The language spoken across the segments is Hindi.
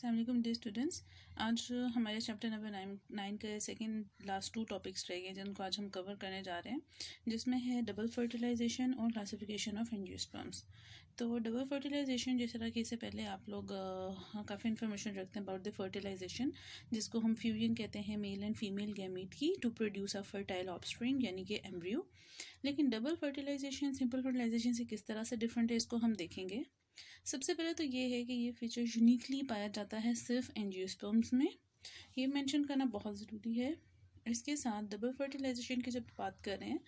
अस्सलाम वालेकुम डियर स्टूडेंट्स। आज हमारे चैप्टर नंबर 9 के सेकंड लास्ट 2 टॉपिक्स रह गए जिनको आज हम कवर करने जा रहे हैं, जिसमें है डबल फर्टिलाइजेशन और क्लासिफिकेशन ऑफ एंजियोस्पर्म्स। तो डबल फर्टिलाइजेशन, जिस तरह कि इससे पहले आप लोग काफ़ी इन्फॉर्मेशन रखते हैं अबाउट द फर्टिलाइजेशन, जिसको हम फ्यूजन कहते हैं मेल एंड फीमेल गैमीट की to produce a fertile offspring यानी कि एम्ब्रियो। लेकिन डबल फर्टिलाइजेशन सिंपल फर्टिलाइजेशन से किस तरह से डिफरेंट है इसको हम देखेंगे। सबसे पहले तो ये है कि ये फीचर यूनिकली पाया जाता है सिर्फ एंजियोस्पर्म्स में, ये मेंशन करना बहुत ज़रूरी है। इसके साथ डबल फर्टिलाइजेशन की जब बात करें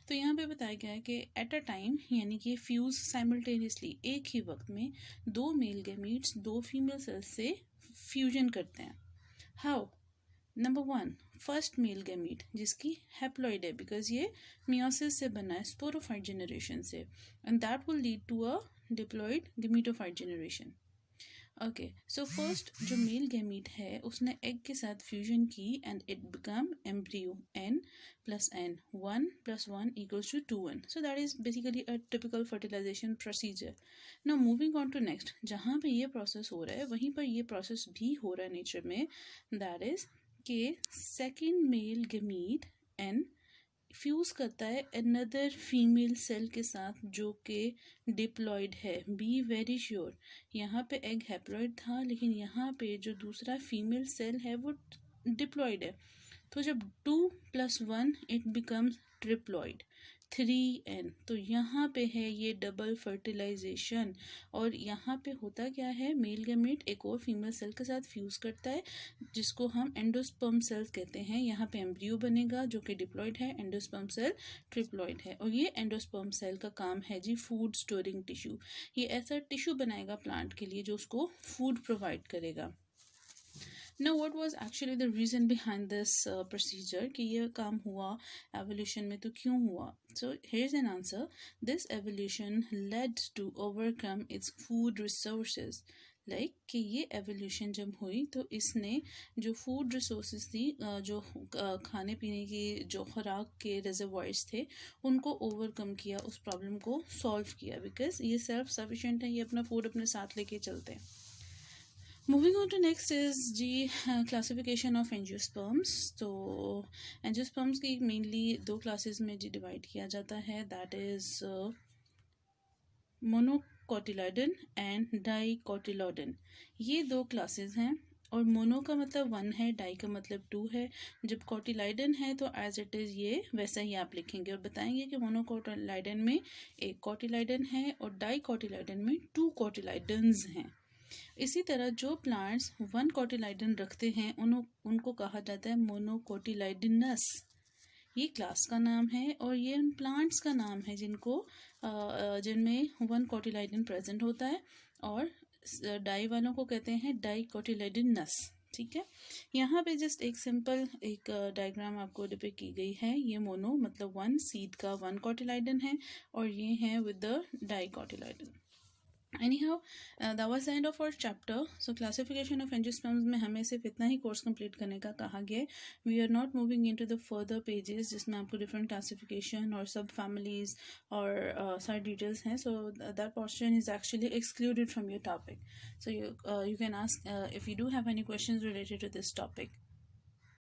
तो यहाँ पे बताया गया है कि एट अ टाइम यानी कि फ्यूज साइमल्टेनियसली एक ही वक्त में 2 मेल गैमीट्स 2 फीमेल सेल्स से फ्यूजन करते हैं। How? Number 1, first male gamete जिसकी हैप्लॉइड है बिकॉज ये मियोसिस से बना है स्पोरोफाइट जनरेशन से, and that will lead to a diploid gametophyte generation. Okay, so first जो मेल गैमीट है उसने एग के साथ फ्यूजन की and it become embryo n plus n 1 plus 1 equals to 2n. So that is basically a typical fertilization procedure. Now moving on to next, जहाँ पे ये प्रोसेस हो रहा है वहीं पर ये प्रोसेस भी हो रहा है नेचर में, दैट इज कि second male gamete n fuse करता है अनदर फीमेल सेल के साथ जो कि डिप्लॉयड है। बी वेरी श्योर, यहाँ पे एग हैप्लॉयड था लेकिन यहाँ पे जो दूसरा फीमेल सेल है वो डिप्लॉयड है। तो जब 2 + 1 इट बिकम्स ट्रिप्लॉयड 3n, तो यहाँ पे है ये डबल फर्टिलाइजेशन। और यहाँ पे होता क्या है, मेल गैमेट एक और फीमेल सेल के साथ फ्यूज करता है जिसको हम एंडोस्पर्म सेल्स कहते हैं। यहाँ पे एम्ब्रियो बनेगा जो कि डिप्लॉयड है, एंडोस्पर्म सेल ट्रिप्लॉयड है। और ये एंडोस्पर्म सेल का काम है जी फूड स्टोरिंग टिश्यू, ये ऐसा टिश्यू बनाएगा प्लांट के लिए जो उसको फूड प्रोवाइड करेगा। Now what was actually the reason behind this procedure कि ये काम हुआ evolution में, तो क्यों हुआ? So here's an answer. This evolution led to overcome its food resources. Like कि ये evolution जब हुई तो इसने जो food resources थी, जो खाने पीने की जो खुराक के reservoirs थे उनको overcome किया, उस problem को solve किया, because ये self sufficient है, ये अपना food अपने साथ लेके चलते हैं। Moving on to next is the classification of angiosperms. तो एंजियोस्पर्म्स की मेनली 2 क्लासेस में जी डिवाइड किया जाता है, that is monocotyledon and dicotyledon. ये 2 क्लासेस हैं, और मोनो का मतलब 1 है, डाई का मतलब 2 है। जब कोटिलाइडन है तो एज इट इज़ ये वैसा ही आप लिखेंगे और बताएंगे कि मोनोकोटिलाइडन में एक कोटिलाइडन है और डाई कोटिलाइडन में 2 कोटिलाइडन्स हैं। इसी तरह जो प्लांट्स 1 कोटिलाइडन रखते हैं उनको कहा जाता है मोनोकोटिलाइडनस, ये क्लास का नाम है। और ये उन प्लांट्स का नाम है जिनमें 1 कोटिलाइडन प्रेजेंट होता है, और डाई वालों को कहते हैं डाइकोटिलाइडनस। ठीक है, यहाँ पे जस्ट एक सिंपल एक डायग्राम आपको डिपिक्ट की गई है। ये मोनो मतलब 1 सीड का 1 कोटिलाइडन है, और ये है with the dicotyledon. Anyhow, that was the end of our chapter. So classification of angiosperms में हमें सिर्फ इतना ही कोर्स कंप्लीट करने का कहा गया है। We are not moving into the further pages जिसमें आपको different classification और सब families और सारी details हैं. So that portion is actually excluded from your topic. So you can ask if you do have any questions related to this topic.